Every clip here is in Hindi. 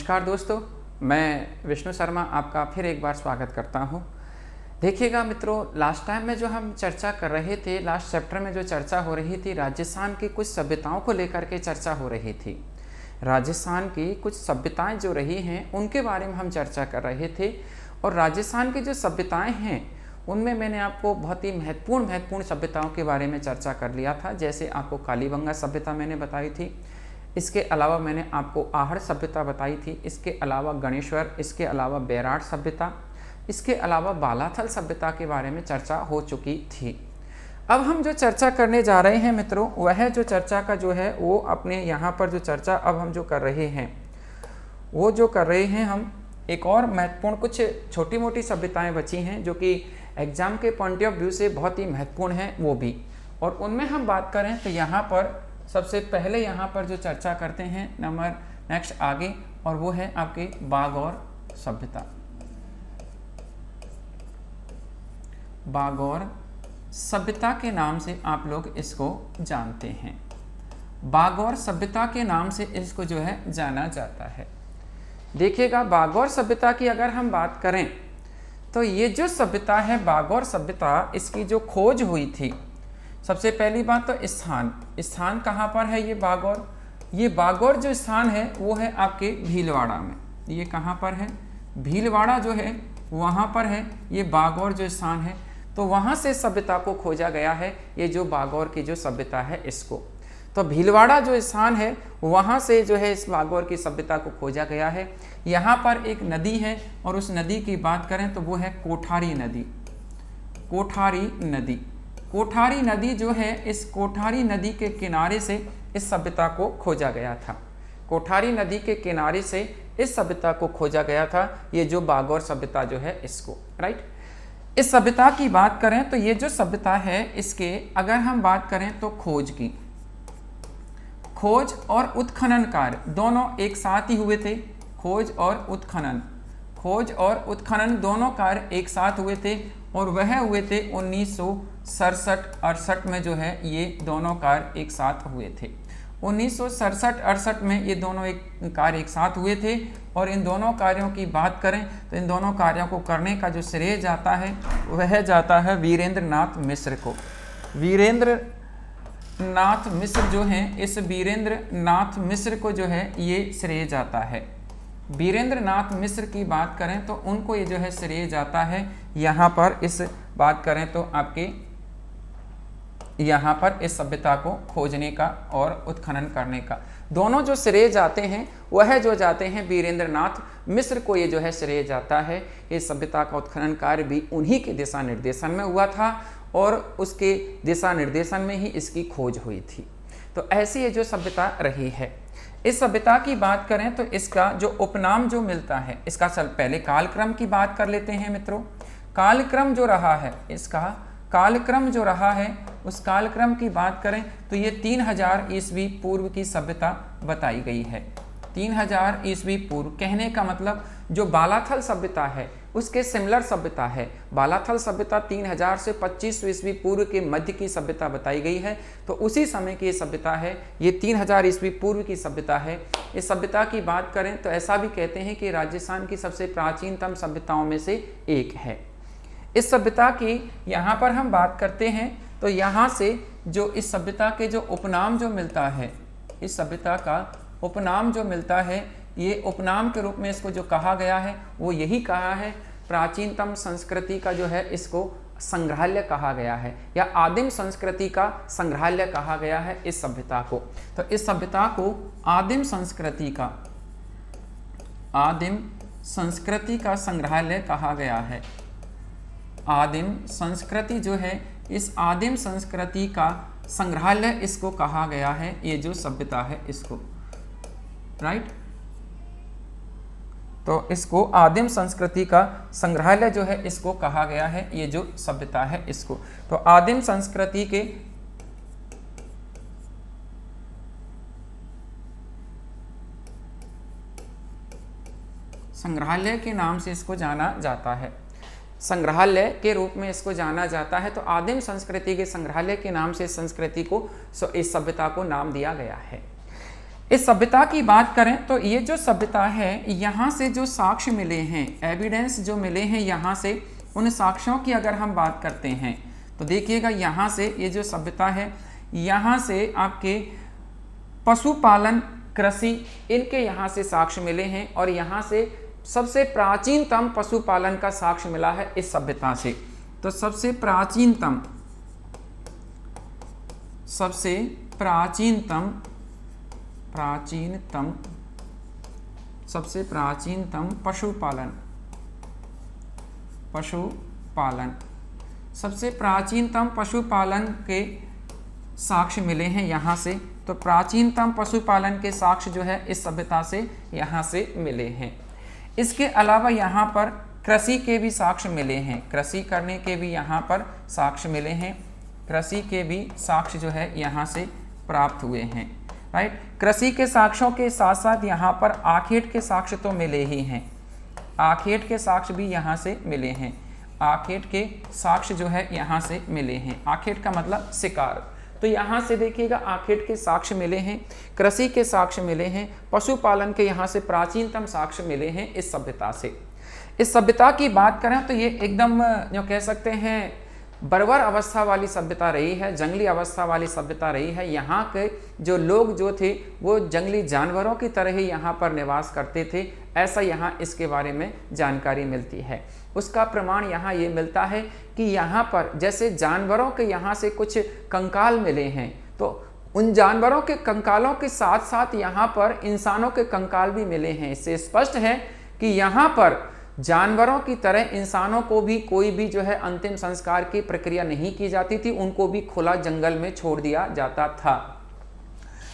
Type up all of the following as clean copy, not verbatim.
नमस्कार दोस्तों, मैं विष्णु शर्मा आपका फिर एक बार स्वागत करता हूं। देखिएगा मित्रों, लास्ट टाइम में जो हम चर्चा कर रहे थे, लास्ट चैप्टर में जो चर्चा हो रही थी, राजस्थान की कुछ सभ्यताओं को लेकर के चर्चा हो रही थी। राजस्थान की कुछ सभ्यताएं जो रही हैं उनके बारे में हम चर्चा कर रहे थे। और राजस्थान की जो सभ्यताएँ हैं उनमें मैंने आपको बहुत ही महत्वपूर्ण सभ्यताओं के बारे में चर्चा कर लिया था। जैसे आपको कालीबंगा सभ्यता मैंने बताई थी, इसके अलावा मैंने आपको आहड़ सभ्यता बताई थी, इसके अलावा गणेश्वर, इसके अलावा बैराट सभ्यता, इसके अलावा बालाथल सभ्यता के बारे में चर्चा हो चुकी थी। अब हम जो चर्चा करने जा रहे हैं मित्रों, वह जो चर्चा का जो है वो अपने यहाँ पर जो चर्चा अब हम जो कर रहे हैं वो जो कर रहे हैं हम एक और महत्वपूर्ण कुछ छोटी मोटी सभ्यताएँ बची हैं जो कि एग्जाम के पॉइंट ऑफ व्यू से बहुत ही महत्वपूर्ण हैं वो भी। और उनमें हम बात करें तो यहाँ पर सबसे पहले यहाँ पर जो चर्चा करते हैं नेक्स्ट आगे, और वो है आपके बागौर सभ्यता। बागौर सभ्यता के नाम से आप लोग इसको जानते हैं। बागौर सभ्यता के नाम से इसको जो है जाना जाता है। देखिएगा, बागौर सभ्यता की अगर हम बात करें तो ये जो सभ्यता है बागौर सभ्यता, इसकी जो खोज हुई थी, सबसे पहली बात तो स्थान कहाँ पर है ये बागौर जो स्थान है वो है आपके भीलवाड़ा में। ये कहाँ पर है? भीलवाड़ा जो है वहाँ पर है ये बागौर जो स्थान है। तो वहाँ से सभ्यता को खोजा गया है, ये जो बागौर की जो सभ्यता है इसको। तो भीलवाड़ा जो स्थान है वहाँ से जो है इस बागौर की सभ्यता को खोजा गया है। यहाँ पर एक नदी है और उस नदी की बात करें तो वो है कोठारी नदी। कोठारी नदी जो है, इस कोठारी नदी के किनारे से इस सभ्यता को खोजा गया था। कोठारी नदी के किनारे से इस सभ्यता को खोजा गया था, ये जो बागौर सभ्यता जो है इसको, राइट। इस सभ्यता की बात करें तो ये जो सभ्यता है इसके अगर हम बात करें तो खोज और उत्खनन कार्य दोनों एक साथ ही हुए थे। खोज और उत्खनन दोनों कार्य एक साथ हुए थे और वह हुए थे 1967-68 में जो है ये दोनों कार्य एक साथ हुए थे। 1967-68 में ये दोनों कार्य एक साथ हुए थे। और इन दोनों कार्यों की बात करें तो इन दोनों कार्यों को करने का जो श्रेय जाता है वह जाता है वीरेंद्र नाथ मिश्र को। वीरेंद्र नाथ मिश्र जो हैं, इस वीरेंद्र नाथ मिश्र को जो है ये श्रेय जाता है। वीरेंद्र नाथ मिश्र की बात करें तो उनको ये जो है श्रेय जाता है। यहाँ पर इस बात करें तो आपके यहाँ पर इस सभ्यता को खोजने का और उत्खनन करने का, दोनों जो श्रेय जाते हैं वह जो जाते हैं वीरेंद्र नाथ मिश्र को ये जो है श्रेय जाता है। इस सभ्यता का उत्खनन कार्य भी उन्हीं के दिशा निर्देशन में हुआ था और उसके दिशा निर्देशन में ही इसकी खोज हुई थी। तो ऐसी ये जो सभ्यता रही है। इस सभ्यता की बात करें तो इसका जो उपनाम जो मिलता है, इसका पहले कालक्रम की बात कर लेते हैं मित्रों। कालक्रम जो रहा है, इसका कालक्रम जो रहा है उस कालक्रम की बात करें तो ये 3000 ईस्वी पूर्व की सभ्यता बताई गई है। 3000 ईस्वी पूर्व कहने का मतलब जो बालाथल सभ्यता है उसके सिमिलर सभ्यता है। बालाथल सभ्यता 3000 से 2500 ईस्वी पूर्व के मध्य की सभ्यता बताई गई है। तो उसी समय की ये सभ्यता है, ये 3000 ईस्वी पूर्व की सभ्यता है। इस सभ्यता की बात करें तो ऐसा भी कहते हैं कि राजस्थान की सबसे प्राचीनतम सभ्यताओं में से एक है। इस सभ्यता की यहाँ पर हम बात करते हैं तो यहाँ से जो इस सभ्यता के जो उपनाम जो मिलता है, इस सभ्यता का उपनाम जो मिलता है, ये उपनाम के रूप में इसको जो कहा गया है वो यही कहा है, प्राचीनतम संस्कृति का जो है इसको संग्रहालय कहा गया है या आदिम संस्कृति का संग्रहालय कहा गया है इस सभ्यता को। तो इस सभ्यता को आदिम संस्कृति का संग्रहालय कहा गया है। आदिम संस्कृति जो है, इस आदिम संस्कृति का संग्रहालय इसको कहा गया है, ये जो सभ्यता है इसको, राइट। तो इसको आदिम संस्कृति का संग्रहालय जो है इसको कहा गया है, ये जो सभ्यता है इसको। तो आदिम संस्कृति के संग्रहालय के नाम से इसको जाना जाता है, संग्रहालय के रूप में इसको जाना जाता है। तो आदिम संस्कृति के संग्रहालय के नाम से संस्कृति को, इस सभ्यता को नाम दिया गया है। इस सभ्यता की बात करें तो ये जो सभ्यता है, यहाँ से जो साक्ष्य मिले हैं, एविडेंस जो मिले हैं यहाँ से, उन साक्ष्यों की अगर हम बात करते हैं तो देखिएगा यहाँ से ये जो सभ्यता है, यहाँ से आपके पशुपालन, कृषि, इनके यहाँ से साक्ष्य मिले हैं और यहाँ से सबसे प्राचीनतम पशुपालन का साक्ष्य मिला है इस सभ्यता से। तो सबसे प्राचीनतम पशुपालन, सबसे प्राचीनतम पशुपालन के साक्ष्य मिले हैं यहाँ से। तो प्राचीनतम पशुपालन के साक्ष्य जो है इस सभ्यता से यहाँ से मिले हैं। इसके अलावा यहाँ पर कृषि के भी साक्ष्य मिले हैं, कृषि करने के भी यहाँ पर साक्ष्य मिले हैं, कृषि के भी साक्ष्य जो है यहाँ से प्राप्त हुए हैं, राइट। कृषि के साक्ष्यों के साथ साथ यहाँ पर आखेट के साक्ष्य तो मिले ही हैं, आखेट के साक्ष्य भी यहाँ से मिले हैं, आखेट के साक्ष्य जो है यहाँ से मिले हैं। आखेट का मतलब शिकार। तो यहाँ से देखिएगा आखेट के साक्ष्य मिले हैं, कृषि के साक्ष्य मिले हैं, पशुपालन के यहाँ से प्राचीनतम साक्ष्य मिले हैं इस सभ्यता से। इस सभ्यता की बात करें तो ये एकदम जो कह सकते हैं बर्बर अवस्था वाली सभ्यता रही है, जंगली अवस्था वाली सभ्यता रही है। यहाँ के जो लोग जो थे वो जंगली जानवरों की तरह ही यहाँ पर निवास करते थे, ऐसा यहाँ इसके बारे में जानकारी मिलती है। उसका प्रमाण यहाँ ये मिलता है कि यहाँ पर जैसे जानवरों के यहाँ से कुछ कंकाल मिले हैं, तो उन जानवरों के कंकालों के साथ साथ यहाँ पर इंसानों के कंकाल भी मिले हैं। इससे स्पष्ट है कि यहाँ पर जानवरों की तरह इंसानों को भी कोई भी जो है अंतिम संस्कार की प्रक्रिया नहीं की जाती थी, उनको भी खुला जंगल में छोड़ दिया जाता था।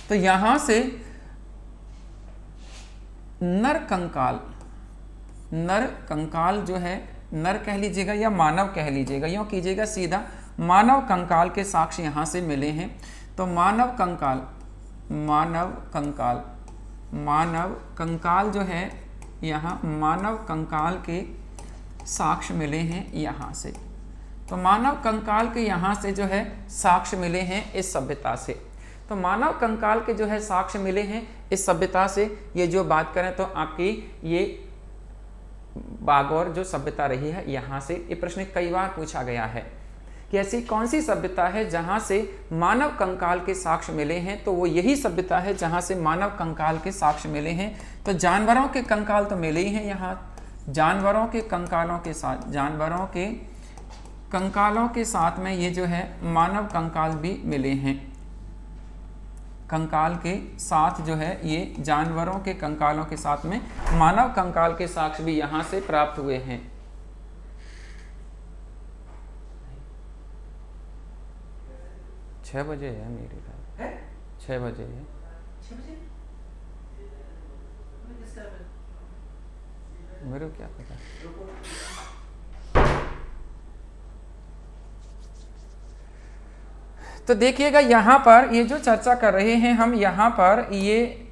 तो यहाँ से नर कंकाल जो है, नर कह लीजिएगा या मानव कह लीजिएगा, यूँ कीजिएगा सीधा, मानव कंकाल के साक्ष्य यहाँ से मिले हैं। तो मानव कंकाल जो है, यहाँ मानव कंकाल के साक्ष्य मिले हैं यहाँ से। तो मानव कंकाल के यहाँ से जो है साक्ष्य मिले हैं इस सभ्यता से। तो मानव कंकाल के जो है साक्ष्य मिले हैं इस सभ्यता से। ये जो बात करें तो आपकी ये बागौर जो सभ्यता रही है यहाँ से, ये प्रश्न कई बार पूछा गया है कि ऐसी कौन सी सभ्यता है जहाँ से मानव कंकाल के साक्ष्य मिले हैं। तो वो यही सभ्यता है जहाँ से मानव कंकाल के साक्ष्य मिले हैं। तो जानवरों के कंकाल तो मिले ही हैं यहाँ, जानवरों के कंकालों के साथ में ये जो है मानव कंकाल भी मिले हैं। कंकाल के साथ जो है ये जानवरों के कंकालों के साथ में मानव कंकाल के साक्ष्य भी यहाँ से प्राप्त हुए हैं। छः बजे है मेरे ख्याल, 6 बजे है। मेरे को क्या पता। तो देखिएगा यहाँ पर ये जो चर्चा कर रहे हैं हम, यहाँ पर ये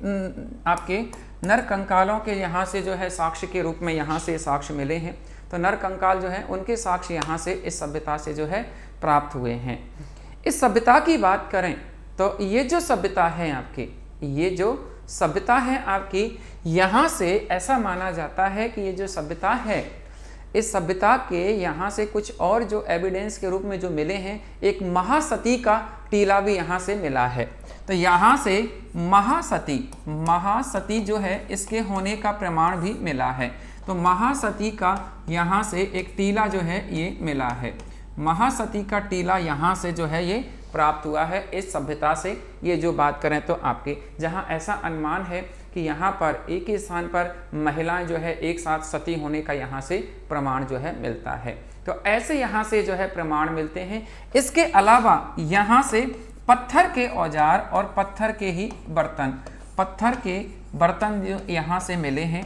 आपके नर कंकालों के यहाँ से जो है साक्ष्य के रूप में यहाँ से साक्ष्य मिले हैं। तो नर कंकाल जो है उनके साक्ष्य यहाँ से इस सभ्यता से जो है प्राप्त हुए हैं। इस सभ्यता की बात करें तो ये जो सभ्यता है आपकी, ये जो सभ्यता है आपकी, यहाँ से ऐसा माना जाता है कि ये जो सभ्यता है, इस सभ्यता के यहाँ से कुछ और जो एविडेंस के रूप में जो मिले हैं, एक महासती का टीला भी यहाँ से मिला है। तो यहाँ से महासती जो है इसके होने का प्रमाण भी मिला है। तो महासती का यहाँ से एक टीला जो है ये मिला है, महासती का टीला यहाँ से जो है ये प्राप्त हुआ है इस सभ्यता से। ये जो बात करें तो आपके जहाँ ऐसा अनुमान है कि यहाँ पर एक ही स्थान पर महिलाएं जो है एक साथ सती होने का यहाँ से प्रमाण जो है मिलता है। तो ऐसे यहाँ से जो है प्रमाण मिलते हैं। इसके अलावा यहाँ से पत्थर के औजार और पत्थर के ही बर्तन जो यहाँ से मिले हैं,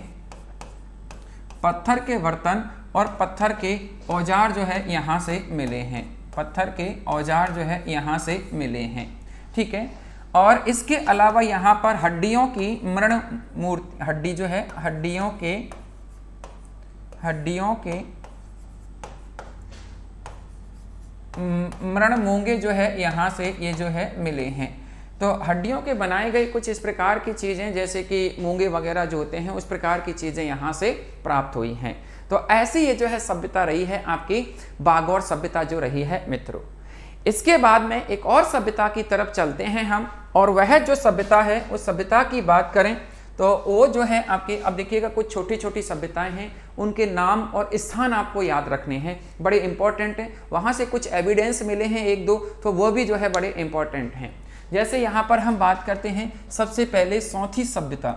पत्थर के बर्तन और पत्थर के औजार जो है यहाँ से मिले हैं, पत्थर के औजार जो है यहाँ से मिले हैं, ठीक है। और इसके अलावा यहाँ पर हड्डियों की मृण मूर्ति, हड्डी जो है हड्डियों के मृण मूंगे जो है यहाँ से ये जो है मिले हैं। तो हड्डियों के बनाए गए कुछ इस प्रकार की चीज़ें जैसे कि मूंगे वगैरह जो होते हैं उस प्रकार की चीज़ें यहाँ से प्राप्त हुई हैं। तो ऐसी ये जो है सभ्यता रही है आपकी बागौर सभ्यता जो रही है मित्रों। इसके बाद में एक और सभ्यता की तरफ चलते हैं हम, और वह जो सभ्यता है उस सभ्यता की बात करें तो वो जो है आपकी, अब देखिएगा कुछ छोटी छोटी सभ्यताएं हैं, उनके नाम और स्थान आपको याद रखने हैं, बड़े इंपॉर्टेंट हैं। वहाँ से कुछ एविडेंस मिले हैं एक दो, तो वो भी जो है बड़े इंपॉर्टेंट हैं। जैसे यहाँ पर हम बात करते हैं सबसे पहले सौंथी सभ्यता।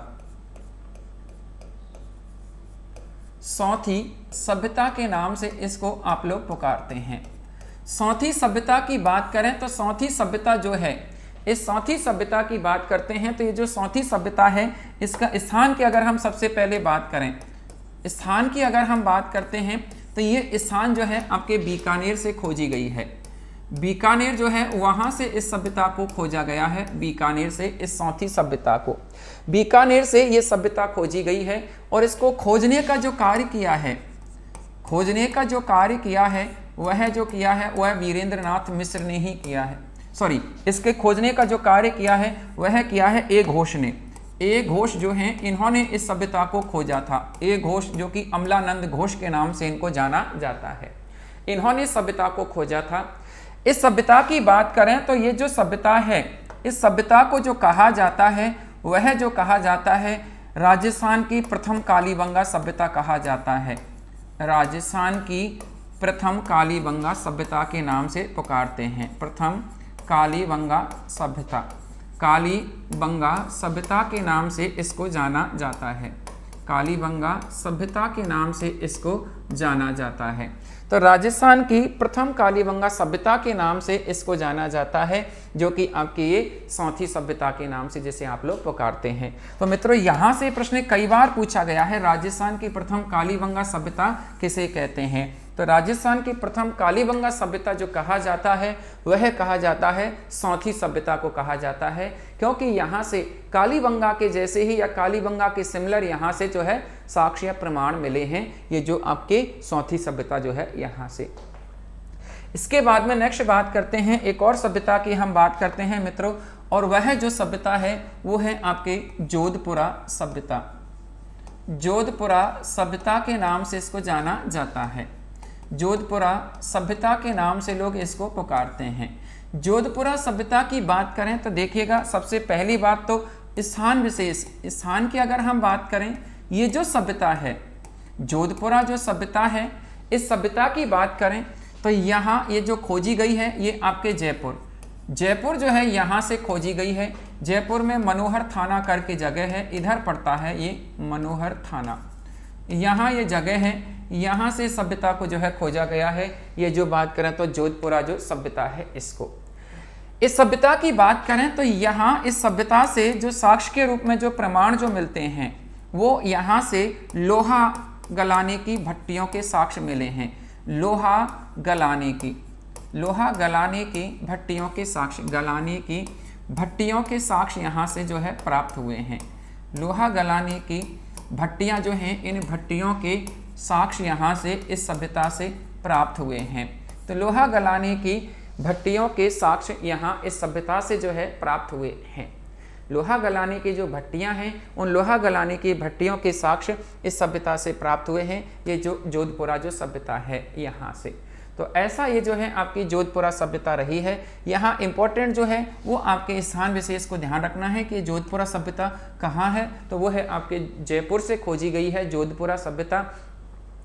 सौंथी सभ्यता के नाम से इसको आप लोग पुकारते हैं। सौंथी सभ्यता की बात करें तो सौंथी सभ्यता जो है, इस सौंथी सभ्यता की बात करते हैं तो ये जो सौंथी सभ्यता है इसका स्थान की अगर हम सबसे पहले बात करें, स्थान की अगर हम बात करते हैं तो ये स्थान जो है आपके बीकानेर से खोजी गई है। बीकानेर जो है वहाँ से इस सभ्यता को खोजा गया है, बीकानेर से इस सौंथी सभ्यता को, बीकानेर से ये सभ्यता खोजी गई है। और इसको खोजने का जो कार्य किया है, खोजने का जो कार्य किया है वह जो किया है वह वीरेंद्र नाथ मिश्र ने ही किया है। सॉरी, इसके खोजने का जो कार्य किया है वह किया है ए घोष ने। ए घोष जो हैं इन्होंने इस सभ्यता को खोजा था। ए घोष जो कि अमलानंद घोष के नाम से इनको जाना जाता है, इन्होंने इस सभ्यता को खोजा था। इस सभ्यता की बात करें तो ये जो सभ्यता है, इस सभ्यता को जो कहा जाता है वह जो कहा जाता है राजस्थान की प्रथम कालीबंगा सभ्यता कहा जाता है। राजस्थान की प्रथम कालीबंगा सभ्यता के नाम से पुकारते हैं, प्रथम कालीबंगा सभ्यता, कालीबंगा सभ्यता के नाम से इसको जाना जाता है, कालीबंगा सभ्यता के नाम से इसको जाना जाता है। तो राजस्थान की प्रथम कालीबंगा सभ्यता के नाम से इसको जाना जाता है, जो कि आपकी ये सौंथी सभ्यता के नाम से जिसे आप लोग पुकारते हैं। तो मित्रों यहाँ से प्रश्न कई बार पूछा गया है, राजस्थान की प्रथम कालीबंगा सभ्यता किसे कहते हैं। तो राजस्थान की प्रथम कालीबंगा सभ्यता जो कहा जाता है वह कहा जाता है सौंथी सभ्यता को कहा जाता है, क्योंकि यहाँ से कालीबंगा के जैसे ही या कालीबंगा के सिमिलर यहाँ से जो है साक्ष्य प्रमाण मिले हैं, ये जो आपके सौंथी सभ्यता जो है यहाँ से। इसके बाद में नेक्स्ट बात करते हैं, एक और सभ्यता की हम बात करते हैं मित्रों, और वह जो सभ्यता है वो है आपके जोधपुरा सभ्यता। जोधपुरा सभ्यता के नाम से इसको जाना जाता है, जोधपुरा सभ्यता के नाम से लोग इसको पुकारते हैं। जोधपुरा सभ्यता की बात करें तो देखिएगा, सबसे पहली बात तो स्थान विशेष, स्थान की अगर हम बात करें, ये जो सभ्यता है जोधपुरा जो सभ्यता है, इस सभ्यता की बात करें तो यहाँ ये जो खोजी गई है ये आपके जयपुर, जयपुर जो है यहाँ से खोजी गई है। जयपुर में मनोहर थाना करके जगह है, इधर पड़ता है ये मनोहर थाना, यहाँ ये जगह है, यहाँ से सभ्यता को जो है खोजा गया है। ये जो बात करें तो जोधपुरा जो सभ्यता है इसको, इस सभ्यता की बात करें तो यहाँ इस सभ्यता से जो साक्ष्य के रूप में जो प्रमाण जो मिलते हैं वो यहाँ से लोहा गलाने की भट्टियों के साक्ष्य मिले हैं, लोहा गलाने की, लोहा गलाने की भट्टियों के साक्ष्य, गलाने की भट्टियों के साक्ष्य यहाँ से जो है प्राप्त हुए हैं। लोहा गलाने की भट्टियाँ जो हैं, इन भट्टियों के साक्ष्य यहाँ से इस सभ्यता से प्राप्त हुए हैं। तो लोहा गलाने की भट्टियों के साक्ष्य यहाँ इस सभ्यता से जो है प्राप्त हुए हैं। लोहा गलाने की जो भट्टियाँ हैं, उन लोहा गलाने की भट्टियों के साक्ष्य इस सभ्यता से प्राप्त हुए हैं, ये जो जोधपुरा जो सभ्यता है यहाँ से। तो ऐसा ये जो है आपकी जोधपुरा सभ्यता रही है। यहाँ इंपॉर्टेंट जो है वो आपके स्थान विशेष को ध्यान रखना है कि जोधपुरा सभ्यता कहाँ है, तो वो है आपके जयपुर से खोजी गई है जोधपुरा सभ्यता।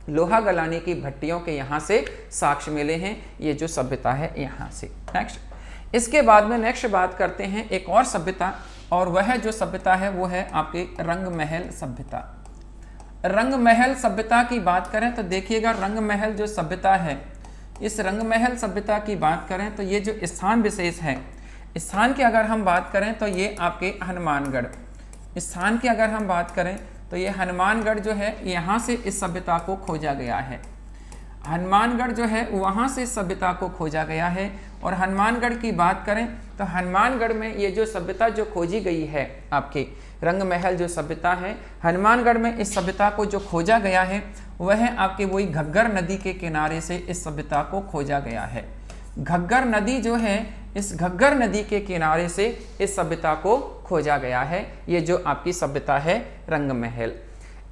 लोहा गलाने की भट्टियों के यहाँ से साक्ष्य मिले हैं, ये जो सभ्यता है यहाँ से। नेक्स्ट, इसके बाद में नेक्स्ट बात करते हैं एक और सभ्यता, और वह जो सभ्यता है वो है आपके रंगमहल सभ्यता। रंगमहल सभ्यता की बात करें तो देखिएगा, रंगमहल जो सभ्यता है, इस रंगमहल सभ्यता की बात करें तो ये जो स्थान विशेष है, स्थान की अगर हम बात करें तो ये आपके हनुमानगढ़, स्थान की अगर हम बात करें तो ये हनुमानगढ़ जो है यहाँ से इस सभ्यता को खोजा गया है। हनुमानगढ़ जो है वहाँ से इस सभ्यता को खोजा गया है। और हनुमानगढ़ की बात करें तो हनुमानगढ़ में ये जो सभ्यता जो खोजी गई है, आपके रंगमहल जो सभ्यता है, हनुमानगढ़ में इस सभ्यता को जो खोजा गया है वह आपके वही घग्गर नदी के किनारे से इस सभ्यता को खोजा गया है। घग्गर नदी जो है, इस घग्गर नदी के किनारे से इस सभ्यता को खोजा गया है। ये जो आपकी सभ्यता है रंगमहल।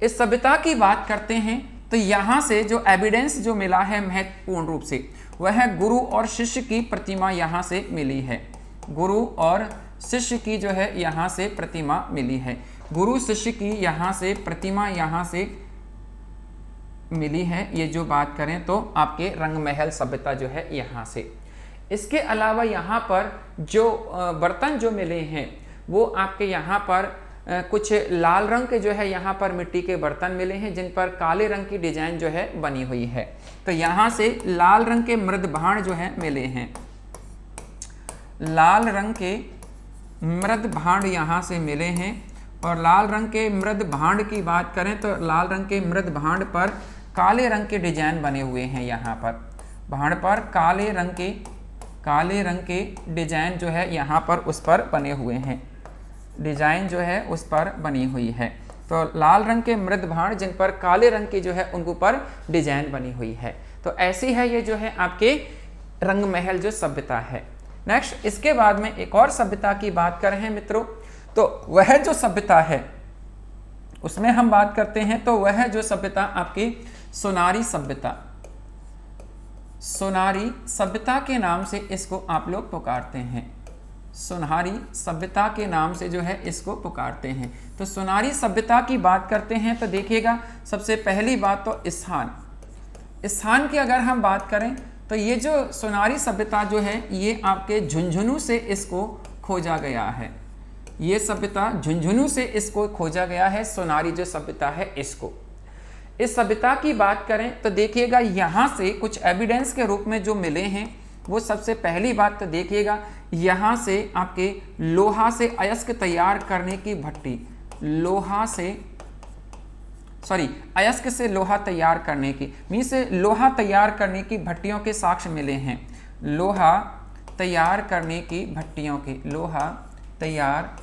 इस सभ्यता की बात करते हैं तो यहाँ से जो एविडेंस जो मिला है महत्वपूर्ण रूप से, वह गुरु और शिष्य की प्रतिमा यहाँ से मिली है। गुरु और शिष्य की जो है यहाँ से प्रतिमा मिली है। गुरु शिष्य की यहाँ से प्रतिमा यहाँ से मिली है। ये जो बात करें तो आपके रंगमहल सभ्यता जो है यहाँ से। इसके अलावा यहाँ पर जो बर्तन जो मिले हैं वो आपके यहाँ पर कुछ लाल रंग के जो है यहाँ पर मिट्टी के बर्तन मिले हैं, जिन पर काले रंग की डिजाइन जो है बनी हुई है। तो यहाँ से लाल रंग के मृद भांड जो है मिले हैं। लाल रंग के मृद भांड यहाँ से मिले हैं। और लाल रंग के मृद भांड की बात करें तो लाल रंग के मृद भांड पर काले रंग के डिजाइन बने हुए हैं। यहाँ पर भांड पर काले रंग के डिजाइन जो है यहाँ पर उस पर बने हुए हैं। डिजाइन जो है उस पर बनी हुई है। तो लाल रंग के मृद भांड जिन पर काले रंग की जो है उन पर डिजाइन बनी हुई है। तो ऐसी है ये जो है आपके रंगमहल जो सभ्यता है। नेक्स्ट इसके बाद में एक और सभ्यता की बात कर रहे हैं मित्रों। तो वह जो सभ्यता है उसमें हम बात करते हैं तो वह जो सभ्यता आपकी सोनारी सभ्यता, सोनारी सभ्यता के नाम से इसको आप लोग पुकारते हैं। सोनारी सभ्यता के नाम से जो है इसको पुकारते हैं। तो सोनारी सभ्यता की बात करते हैं तो देखिएगा, सबसे पहली बात तो स्थान की अगर हम बात करें तो ये जो सोनारी सभ्यता जो है ये आपके झुंझुनू से इसको खोजा गया है। ये सभ्यता झुंझुनू से इसको खोजा गया है। सोनारी जो सभ्यता है इसको, इस सभ्यता की बात करें तो देखिएगा यहाँ से कुछ एविडेंस के रूप में जो मिले हैं वो सबसे पहली बात तो देखिएगा, यहाँ से आपके लोहा से अयस्क तैयार करने की भट्टी, अयस्क से लोहा तैयार करने की से लोहा तैयार करने की भट्टियों के साक्ष्य मिले हैं। लोहा तैयार करने की भट्टियों के, लोहा तैयार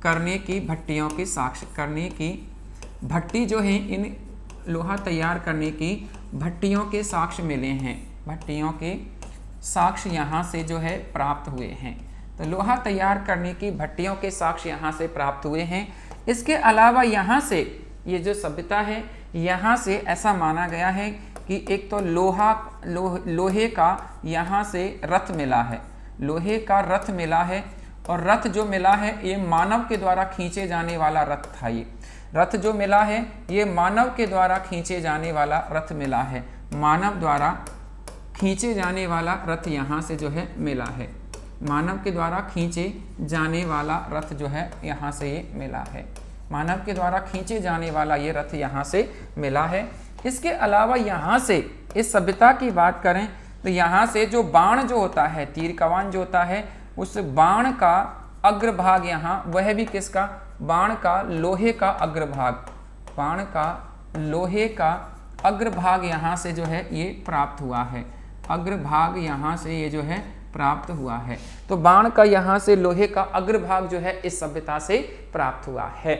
करने की भट्टियों के साक्ष्य, करने की भट्टी जो है इन लोहा तैयार करने की भट्टियों के साक्ष्य मिले हैं। भट्टियों के साक्ष्य यहाँ से जो है प्राप्त हुए हैं। तो लोहा तैयार करने की भट्टियों के साक्ष्य यहाँ से प्राप्त हुए हैं। इसके अलावा यहाँ से ये जो सभ्यता है यहाँ से ऐसा माना गया है कि एक तो लोहे का यहाँ से रथ मिला है। लोहे का रथ मिला है और रथ जो मिला है ये मानव के द्वारा खींचे जाने वाला रथ था। ये रथ जो मिला है ये मानव के द्वारा खींचे जाने वाला रथ मिला है। मानव द्वारा खींचे जाने वाला रथ यहाँ से जो है मिला है। मानव के द्वारा खींचे जाने वाला रथ जो है यहाँ से ये मिला है। मानव के द्वारा खींचे जाने वाला ये रथ यहाँ से मिला है। इसके अलावा यहाँ से इस सभ्यता की बात करें तो यहाँ से जो बाण जो होता है, तीर कमान जो होता है, उस बाण का अग्रभाग यहाँ, वह भी किसका, बाण का लोहे का अग्रभाग, बाण का लोहे का अग्रभाग यहाँ से जो है ये प्राप्त हुआ है। अग्रभाग यहाँ से ये जो है प्राप्त हुआ है। तो बाण का यहाँ से लोहे का अग्रभाग जो है इस सभ्यता से प्राप्त हुआ है।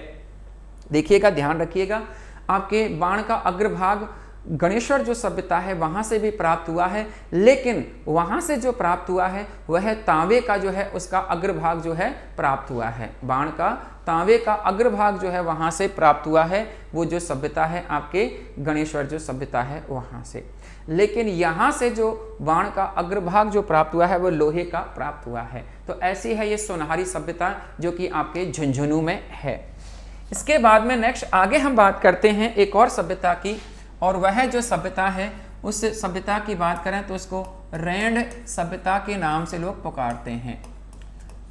देखिएगा, ध्यान रखिएगा, आपके बाण का अग्रभाग गणेश्वर जो सभ्यता है वहां से भी प्राप्त हुआ है, लेकिन वहां से जो प्राप्त हुआ है वह तांबे का जो है उसका अग्रभाग जो है प्राप्त हुआ है। बाण का तांबे का अग्रभाग जो है वहां से प्राप्त हुआ है, वो जो सभ्यता है आपके गणेश्वर जो सभ्यता है वहां से। लेकिन यहाँ से जो बाण का अग्रभाग जो प्राप्त हुआ है वो लोहे का प्राप्त हुआ है। तो ऐसी है ये सोनारी सभ्यता जो कि आपके झुंझुनू में है। इसके बाद में नेक्स्ट आगे हम बात करते हैं एक और सभ्यता की, और वह जो सभ्यता है उस सभ्यता की बात करें तो उसको रैंड सभ्यता के नाम से लोग पुकारते हैं।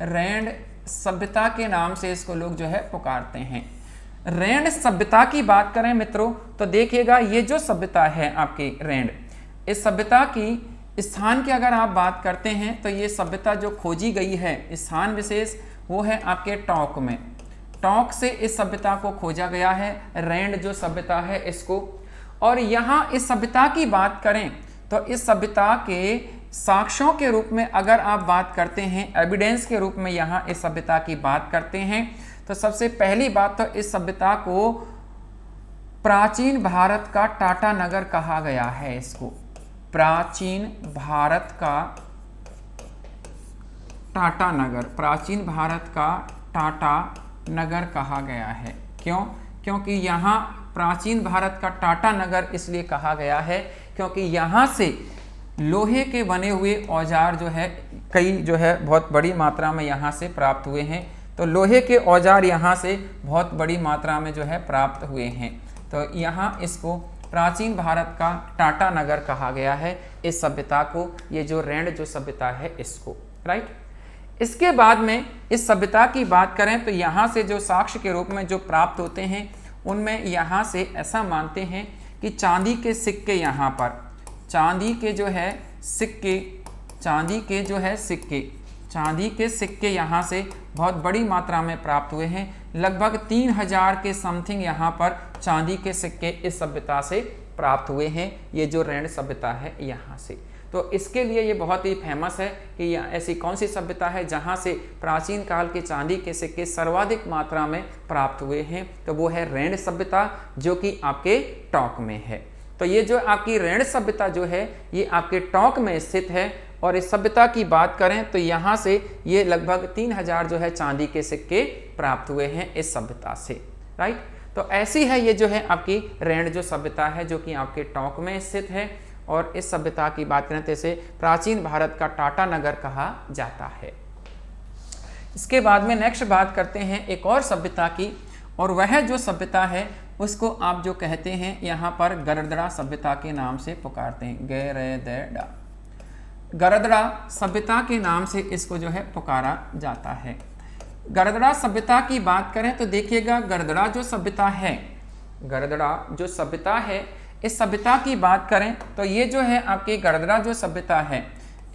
रैंड सभ्यता के नाम से इसको लोग जो है पुकारते हैं। रैंड सभ्यता की बात करें मित्रों तो देखिएगा, ये जो सभ्यता है आपकी रैंड, इस सभ्यता की स्थान की अगर आप बात करते हैं तो ये सभ्यता जो खोजी गई है स्थान विशेष वो है आपके टोंक में। टोंक से इस सभ्यता को खोजा गया है, रैंड जो सभ्यता है इसको। और यहाँ इस सभ्यता की बात करें तो इस सभ्यता के साक्ष्यों के रूप में अगर आप बात करते हैं, एविडेंस के रूप में यहाँ इस सभ्यता की बात करते हैं, तो सबसे पहली बात तो इस सभ्यता को प्राचीन भारत का टाटा नगर कहा गया है। इसको प्राचीन भारत का टाटा नगर, प्राचीन भारत का टाटा नगर कहा गया है। क्यों? क्योंकि यहाँ प्राचीन भारत का टाटा नगर इसलिए कहा गया है क्योंकि यहाँ से लोहे के बने हुए औजार जो है कई जो है बहुत बड़ी मात्रा में यहाँ से प्राप्त हुए हैं। तो लोहे के औजार यहाँ से बहुत बड़ी मात्रा में जो है प्राप्त हुए हैं। तो यहाँ इसको प्राचीन भारत का टाटा नगर कहा गया है, इस सभ्यता को, ये जो रैंड जो सभ्यता है इसको, राइट। इसके बाद में इस सभ्यता की बात करें तो यहाँ से जो साक्ष्य के रूप में जो प्राप्त होते हैं उनमें यहाँ से ऐसा मानते हैं कि चांदी के सिक्के, यहाँ पर चांदी के जो है सिक्के, चांदी के सिक्के यहाँ से बहुत बड़ी मात्रा में प्राप्त हुए हैं। लगभग 3000 के समथिंग यहाँ पर चांदी के सिक्के इस सभ्यता से प्राप्त हुए हैं, ये जो रैंड सभ्यता है यहाँ से। तो इसके लिए ये बहुत ही फेमस है कि ऐसी कौन सी सभ्यता है जहाँ से प्राचीन काल के चांदी के सिक्के सर्वाधिक मात्रा में प्राप्त हुए हैं, तो वो है रैंड सभ्यता, जो कि आपके टोंक में है। तो ये जो आपकी रैंड सभ्यता जो है ये आपके टोंक में स्थित है। और इस सभ्यता की बात करें तो यहाँ से ये लगभग 3000 जो है चांदी के सिक्के प्राप्त हुए हैं इस सभ्यता से, राइट। तो ऐसी है ये जो है आपकी रैंड जो सभ्यता है, जो कि आपके टोंक में स्थित है। और इस सभ्यता की बात करें तो इसे प्राचीन भारत का टाटा नगर कहा जाता है। इसके बाद में नेक्स्ट बात करते हैं एक और सभ्यता की, और वह जो सभ्यता है उसको आप जो कहते हैं यहाँ पर गरदड़ा सभ्यता के नाम से पुकारते हैं। गरदड़ा, गरदड़ा सभ्यता के नाम से इसको जो है पुकारा जाता है। गरदड़ा सभ्यता की बात करें तो देखिएगा, गरदड़ा जो सभ्यता है, गरदड़ा जो सभ्यता है, इस सभ्यता की बात करें तो ये जो है आपकी गरदड़ा जो सभ्यता है,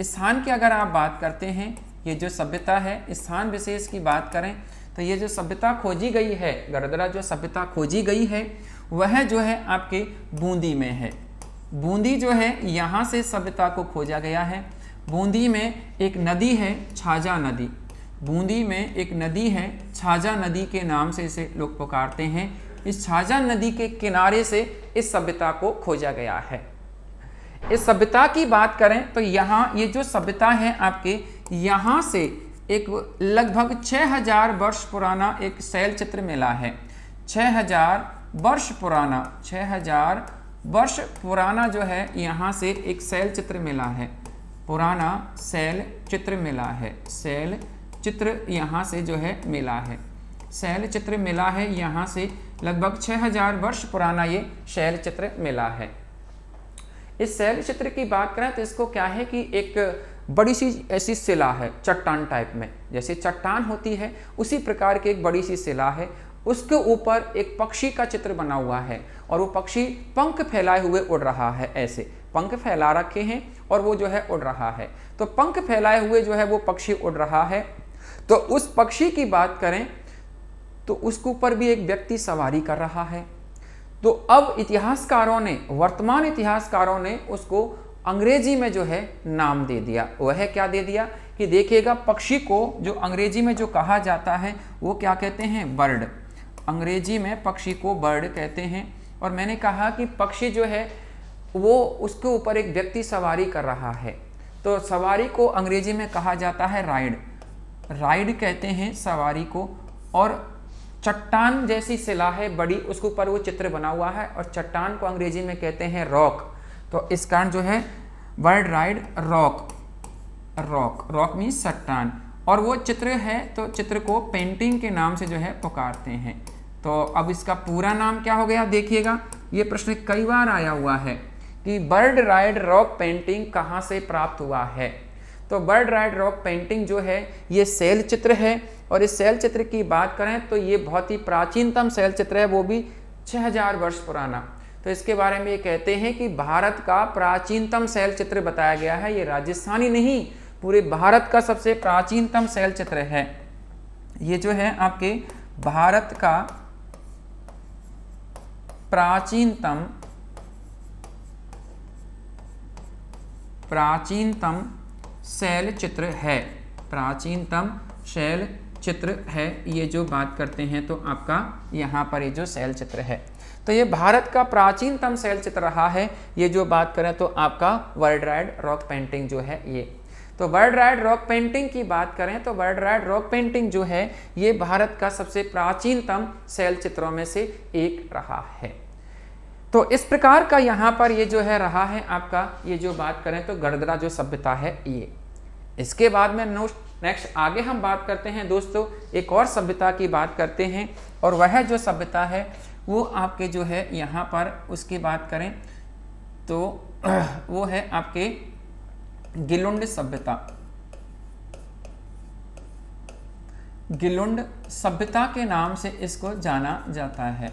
स्थान की अगर आप बात करते हैं, ये जो सभ्यता है स्थान विशेष की बात करें तो ये जो सभ्यता खोजी गई है, गरदड़ा जो सभ्यता खोजी गई है वह जो है आपके बूंदी में है। बूंदी जो है यहाँ से सभ्यता को खोजा गया है। बूंदी में एक नदी है छाजा नदी, बूंदी में एक नदी है छाजा नदी के नाम से इसे लोग पुकारते हैं। इस छाजा नदी के किनारे से इस सभ्यता को खोजा गया है। इस सभ्यता की बात करें तो यहाँ ये जो सभ्यता है आपके, यहाँ से एक लगभग 6000 वर्ष पुराना एक शैल चित्र मिला है। 6000 वर्ष पुराना, 6000 वर्ष पुराना जो है यहाँ से एक शैल चित्र मिला है, पुराना शैल चित्र मिला है। शैल चित्र यहाँ से जो है मिला है, शैल चित्र मिला है यहाँ से लगभग 6000 वर्ष पुराना ये शैल चित्र मिला है। इस शैल चित्र की बात करें तो इसको क्या है कि एक बड़ी सी ऐसी शिला है, चट्टान टाइप में, जैसे चट्टान होती है उसी प्रकार की एक बड़ी सी शिला है। उसके ऊपर एक पक्षी का चित्र बना हुआ है और वो पक्षी पंख फैलाए हुए उड़ रहा है, ऐसे पंख फैला रखे हैं और वो जो है उड़ रहा है। तो पंख फैलाए हुए जो है वो पक्षी उड़ रहा है। तो उस पक्षी की बात करें तो उसके ऊपर भी एक व्यक्ति सवारी कर रहा है। तो अब इतिहासकारों ने, वर्तमान इतिहासकारों ने उसको अंग्रेजी में जो है नाम दे दिया। वह क्या दे दिया कि देखिएगा, पक्षी को जो अंग्रेजी में जो कहा जाता है वो क्या कहते हैं, बर्ड। अंग्रेजी में पक्षी को बर्ड कहते हैं। और मैंने कहा कि पक्षी जो है वो उसके ऊपर एक व्यक्ति सवारी कर रहा है, तो सवारी को अंग्रेजी में कहा जाता है राइड। राइड कहते हैं सवारी को। और चट्टान जैसी शिला है बड़ी, उसके ऊपर वो चित्र बना हुआ है और चट्टान को अंग्रेजी में कहते हैं रॉक। तो इस कारण जो है bird ride rock, rock, rock means चट्टान। और वो चित्र है तो चित्र को पेंटिंग के नाम से जो है पुकारते हैं। तो अब इसका पूरा नाम क्या हो गया, देखिएगा ये प्रश्न कई बार आया हुआ है कि बर्ड राइड रॉक पेंटिंग कहाँ से प्राप्त हुआ है। तो बर्ड राइड रॉक पेंटिंग जो है ये शैल चित्र है। और इस शैल चित्र की बात करें तो ये बहुत ही प्राचीनतम शैल चित्र है, वो भी 6000 वर्ष पुराना। तो इसके बारे में ये कहते हैं कि भारत का प्राचीनतम शैल चित्र बताया गया है। ये राजस्थानी नहीं, पूरे भारत का सबसे प्राचीनतम शैल चित्र है। ये जो है आपके भारत का प्राचीनतम शैल चित्र है, प्राचीनतम शैल चित्र है। ये जो बात करते हैं तो आपका यहाँ पर ये जो शैल चित्र है, तो ये भारत का प्राचीनतम शैल चित्र रहा है। ये जो बात करें तो आपका बर्ड राइड रॉक पेंटिंग जो है ये। तो वर्ल्ड राइड रॉक पेंटिंग की बात करें तो वर्ल्ड राइड रॉक पेंटिंग जो है ये भारत का सबसे प्राचीनतम शैल चित्रों में से एक रहा है। तो इस प्रकार का यहाँ पर ये जो है रहा है आपका, ये जो बात करें तो गडगरा जो सभ्यता है ये। इसके बाद में नेक्स्ट आगे हम बात करते हैं दोस्तों, एक और सभ्यता की बात करते हैं, और वह जो सभ्यता है वो आपके जो है यहाँ पर उसकी बात करें तो वो है आपके गिलुंड सभ्यता। गिलुंड सभ्यता के नाम से इसको जाना जाता है।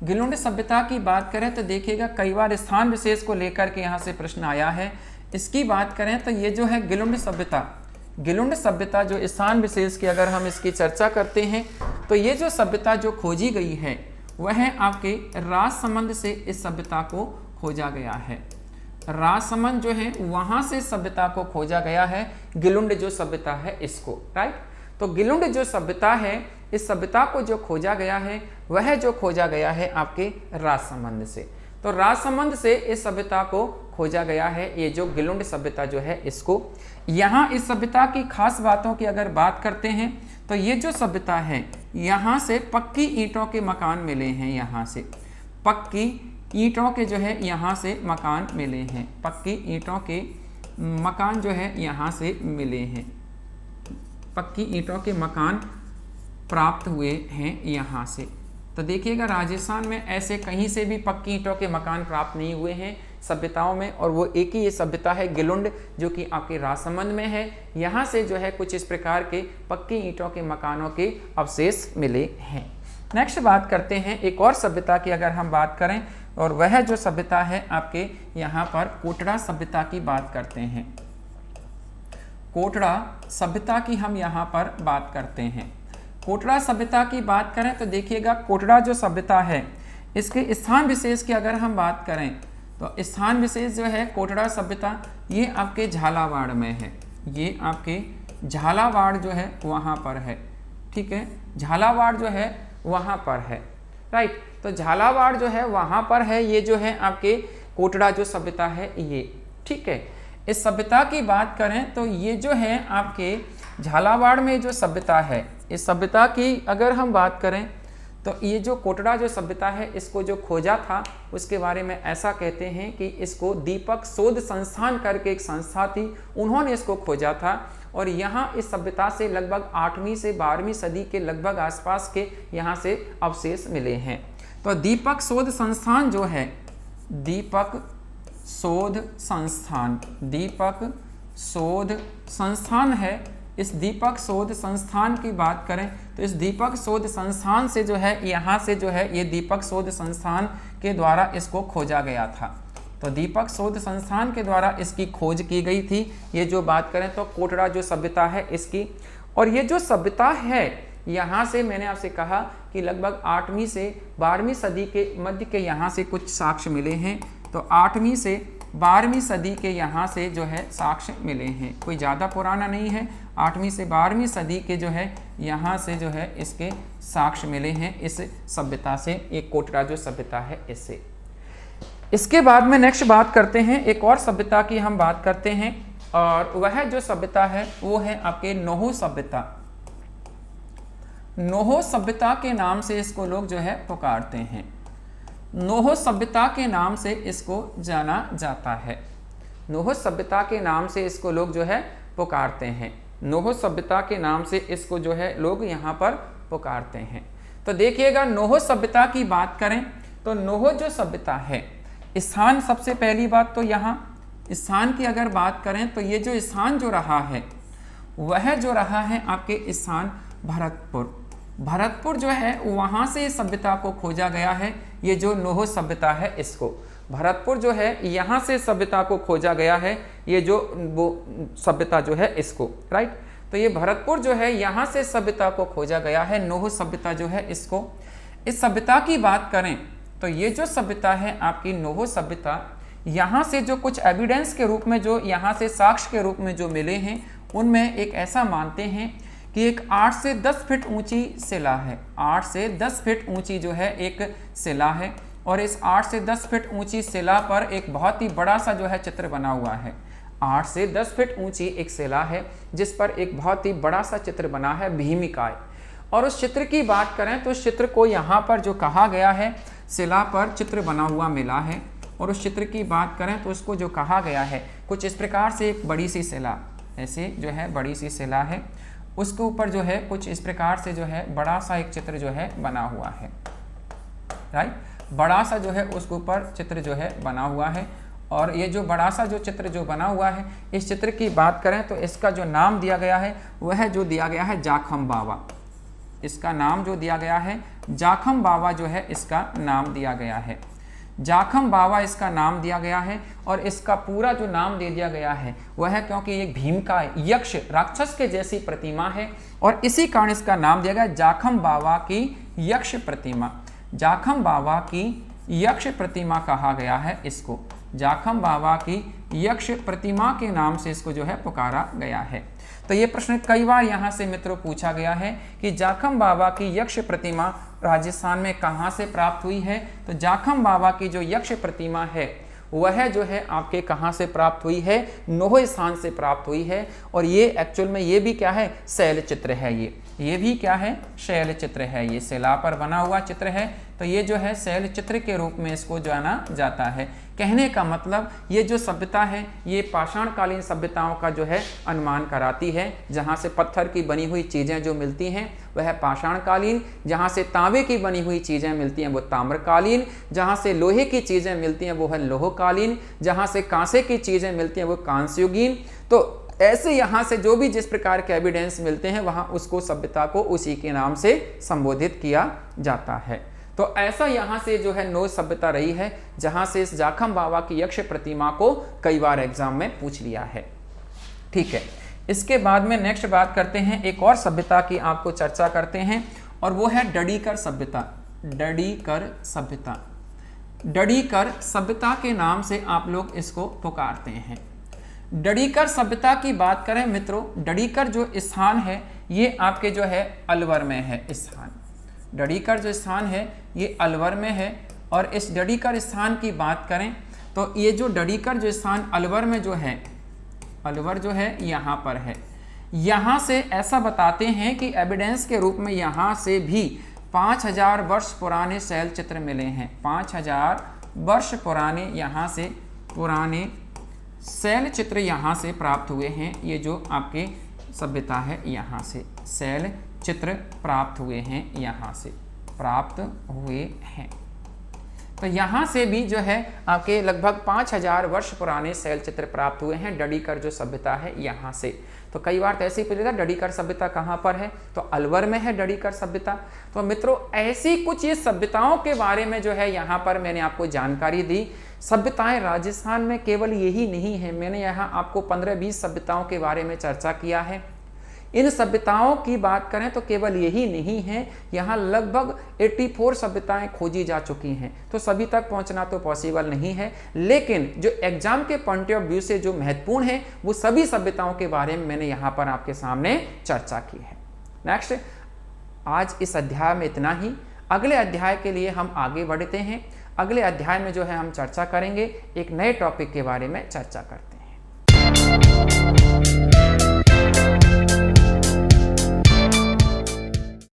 गिलुंड सभ्यता की बात करें तो देखिएगा कई बार स्थान विशेष को लेकर के यहाँ से प्रश्न आया है। इसकी बात करें तो ये जो है गिलुंड सभ्यता जो स्थान विशेष की अगर हम इसकी चर्चा करते हैं तो ये जो सभ्यता जो खोजी गई है वह आपके राजसमंद से इस सभ्यता को खोजा गया है। राजसमंद जो है वहां से सभ्यता को खोजा गया है, गिलुंड जो सभ्यता है इसको, राइट। तो गिलुंड जो सभ्यता है इस सभ्यता को जो खोजा गया है वह जो खोजा गया है आपके राजसमंद से। तो राजसमंद से इस सभ्यता को खोजा गया है, ये जो गिलुंड सभ्यता जो है इसको। यहाँ इस सभ्यता की खास बातों की अगर बात करते हैं तो ये जो सभ्यता है यहाँ से पक्की ईंटों के मकान मिले हैं, यहाँ से पक्की ईंटों के जो है यहाँ से मकान मिले हैं, पक्की ईंटों के मकान जो है यहाँ से मिले हैं, पक्की ईंटों के मकान प्राप्त हुए हैं यहाँ से। तो देखिएगा राजस्थान में ऐसे कहीं से भी पक्की ईंटों के मकान प्राप्त नहीं हुए हैं सभ्यताओं में, और वो एक ही ये सभ्यता है गिलुंड जो कि आपके राजसमंद में है। यहाँ से जो है कुछ इस प्रकार के पक्की ईंटों के मकानों के अवशेष मिले हैं। नेक्स्ट बात करते हैं एक और सभ्यता की अगर हम बात करें, और वह जो सभ्यता है आपके यहाँ पर कोटड़ा सभ्यता की बात करते हैं। कोटड़ा सभ्यता की हम यहाँ पर बात करते हैं। कोटड़ा सभ्यता की बात करें तो देखिएगा कोटड़ा जो सभ्यता है इसके स्थान विशेष की अगर हम बात करें तो स्थान विशेष जो है कोटड़ा सभ्यता ये आपके झालावाड़ में है, ये आपके झालावाड़ जो है वहाँ पर है, ठीक है, झालावाड़ जो है वहाँ पर है, राइट। तो झालावाड़ जो है वहाँ पर है, ये जो है आपके कोटड़ा जो सभ्यता है ये, ठीक है। इस सभ्यता की बात करें तो ये जो है आपके झालावाड़ में जो सभ्यता है, इस सभ्यता की अगर हम बात करें तो ये जो कोटड़ा जो सभ्यता है इसको जो खोजा था उसके बारे में ऐसा कहते हैं कि इसको दीपक शोध संस्थान करके एक संस्था थी, उन्होंने इसको खोजा था। और यहाँ इस सभ्यता से लगभग 8वीं से 12वीं सदी के लगभग आसपास के यहाँ से अवशेष मिले हैं। तो दीपक शोध संस्थान जो है, दीपक शोध संस्थान, दीपक शोध संस्थान है। इस दीपक शोध संस्थान की बात करें तो इस दीपक शोध संस्थान से जो है यहाँ से जो है ये दीपक शोध संस्थान के द्वारा इसको खोजा गया था। तो दीपक शोध संस्थान के द्वारा इसकी खोज की गई थी। ये जो बात करें तो कोटड़ा जो सभ्यता है इसकी, और ये जो सभ्यता है यहाँ से मैंने आपसे कहा कि लगभग 8वीं से 12वीं सदी के मध्य के यहाँ से कुछ साक्ष्य मिले हैं। तो 8वीं से 12वीं सदी के यहाँ से जो है साक्ष्य मिले हैं, कोई ज़्यादा पुराना नहीं है। 8वीं से 12वीं सदी के जो है यहाँ से जो है इसके साक्ष्य मिले हैं इस सभ्यता से, एक कोटड़ा जो सभ्यता है इससे। इसके बाद में नेक्स्ट बात करते हैं एक और सभ्यता की हम बात करते हैं, और वह जो सभ्यता है वो है आपके नोहो सभ्यता। नोहो सभ्यता के नाम से इसको लोग जो है पुकारते हैं, नोहो सभ्यता के नाम से इसको जाना जाता है। नोहो सभ्यता के नाम से इसको लोग जो है पुकारते हैं, नोहो सभ्यता के नाम से इसको जो है लोग यहाँ पर पुकारते हैं। तो देखिएगा नोहो सभ्यता की बात करें तो नोहो जो सभ्यता है, स्थान सबसे पहली बात तो यहाँ स्थान की अगर बात करें तो ये जो स्थान जो रहा है वह जो रहा है आपके स्थान भरतपुर। भरतपुर जो है वहाँ से इस सभ्यता को खोजा गया है, ये जो नोहो सभ्यता है इसको। भरतपुर जो है यहाँ से सभ्यता को खोजा गया है, ये जो वो सभ्यता जो है इसको, राइट। तो ये भरतपुर जो है यहाँ से सभ्यता को खोजा गया है, नोहो सभ्यता जो है इसको। इस सभ्यता की बात करें तो ये जो सभ्यता है आपकी नोहो सभ्यता, यहाँ से जो कुछ एविडेंस के रूप में जो यहाँ से साक्ष्य के रूप में जो मिले हैं उनमें एक ऐसा मानते हैं कि एक 8 से 10 फीट ऊंची शिला है, 8 से 10 फीट ऊंची जो है एक शिला है, और इस 8 से 10 फीट ऊंची शिला पर एक बहुत ही बड़ा सा जो है चित्र बना हुआ है। 8 से 10 फीट ऊंची एक शिला है जिस पर एक बहुत ही बड़ा सा चित्र बना है भीमिकाय। और उस चित्र की बात करें तो उस चित्र को यहाँ पर जो कहा गया है, शिला पर चित्र बना हुआ मिला है, और उस चित्र की बात करें तो उसको जो कहा गया है कुछ इस प्रकार से, एक बड़ी सी शिला, ऐसे जो है बड़ी सी शिला है, उसके ऊपर जो है कुछ इस प्रकार से जो है बड़ा सा एक चित्र जो है बना हुआ है, राइट, बड़ा सा जो है उसके ऊपर चित्र जो है बना हुआ है। और ये जो बड़ा सा जो चित्र जो बना हुआ है, इस चित्र की बात करें तो इसका जो नाम दिया गया है वह जो दिया गया है जाखम बावा। इसका नाम जो दिया गया है जाखम बावा जो है इसका नाम दिया गया है, जाखम बावा इसका नाम दिया गया है। और इसका पूरा जो नाम दे दिया गया है वह है क्योंकि एक भीमकाय यक्ष राक्षस के जैसी प्रतिमा है, और इसी कारण इसका नाम दिया गया जाखम बावा की यक्ष प्रतिमा। जाखम बावा की यक्ष प्रतिमा कहा गया है इसको, जाखम बावा की यक्ष प्रतिमा के नाम से इसको जो है पुकारा गया है। तो ये प्रश्न कई बार यहाँ से मित्रों पूछा गया है कि जाखम बाबा की यक्ष प्रतिमा राजस्थान में कहाँ से प्राप्त हुई है। तो जाखम बाबा की जो यक्ष प्रतिमा है वह जो है आपके कहाँ से प्राप्त हुई है, नोह स्थान से प्राप्त हुई है। और ये एक्चुअल में ये भी क्या है, शैल चित्र है। ये भी क्या है, शैल चित्र है। ये शिला पर बना हुआ चित्र है, तो ये जो है शैल चित्र के रूप में इसको जाना जाता है। कहने का मतलब ये जो सभ्यता है ये पाषाणकालीन सभ्यताओं का जो है अनुमान कराती है। जहाँ से पत्थर की बनी हुई चीज़ें जो मिलती हैं वह पाषाणकालीन, जहाँ से तांबे की बनी हुई चीज़ें मिलती हैं वो ताम्रकालीन, जहाँ से लोहे की चीज़ें मिलती हैं वो है लोहकालीन, जहाँ से कांसे की चीज़ें मिलती हैं वो कांस्युगीन। तो ऐसे यहाँ से जो भी जिस प्रकार के एविडेंस मिलते हैं वहाँ उसको सभ्यता को उसी के नाम से संबोधित किया जाता है। तो ऐसा यहाँ से जो है नोह सभ्यता रही है जहाँ से इस जाखम बाबा की यक्ष प्रतिमा को कई बार एग्जाम में पूछ लिया है। ठीक है, इसके बाद में नेक्स्ट बात करते हैं, एक और सभ्यता की आपको चर्चा करते हैं और वो है डडीकर सभ्यता। डडीकर सभ्यता, डडीकर सभ्यता के नाम से आप लोग इसको पुकारते हैं। डडीकर सभ्यता की बात करें मित्रों, डडीकर जो स्थान है ये आपके जो है अलवर में है स्थान। डडीकर जो स्थान है ये अलवर में है। और इस डडीकर स्थान की बात करें तो ये जो डडीकर जो स्थान अलवर में जो है, अलवर जो है यहाँ पर है। यहाँ से ऐसा बताते हैं कि एविडेंस के रूप में यहाँ से भी 5000 वर्ष पुराने शैल चित्र मिले हैं। 5000 वर्ष पुराने यहाँ से पुराने शैल चित्र यहाँ से प्राप्त हुए हैं। ये जो आपके सभ्यता है यहाँ से शैल चित्र प्राप्त हुए हैं, यहाँ से प्राप्त हुए हैं। तो यहाँ से भी जो है आपके लगभग 5000 वर्ष पुराने शैल चित्र प्राप्त हुए हैं। डडीकर जो सभ्यता है यहाँ से। तो कई बार तो ऐसे ही पूछा था डडीकर सभ्यता कहाँ पर है, तो अलवर में है डडीकर सभ्यता। तो मित्रों ऐसी कुछ ये सभ्यताओं के बारे में जो है यहाँ पर मैंने आपको जानकारी दी। सभ्यताएं राजस्थान में केवल यही नहीं है, मैंने यहाँ आपको 15-20 सभ्यताओं के बारे में चर्चा किया है। इन सभ्यताओं की बात करें तो केवल यही नहीं है, यहाँ लगभग 84 सभ्यताएं खोजी जा चुकी हैं। तो सभी तक पहुँचना तो पॉसिबल नहीं है, लेकिन जो एग्जाम के पॉइंट ऑफ व्यू से जो महत्वपूर्ण है वो सभी सभ्यताओं के बारे में मैंने यहाँ पर आपके सामने चर्चा की है। नेक्स्ट, आज इस अध्याय में इतना ही। अगले अध्याय के लिए हम आगे बढ़ते हैं। अगले अध्याय में जो है हम चर्चा करेंगे, एक नए टॉपिक के बारे में चर्चा करते हैं।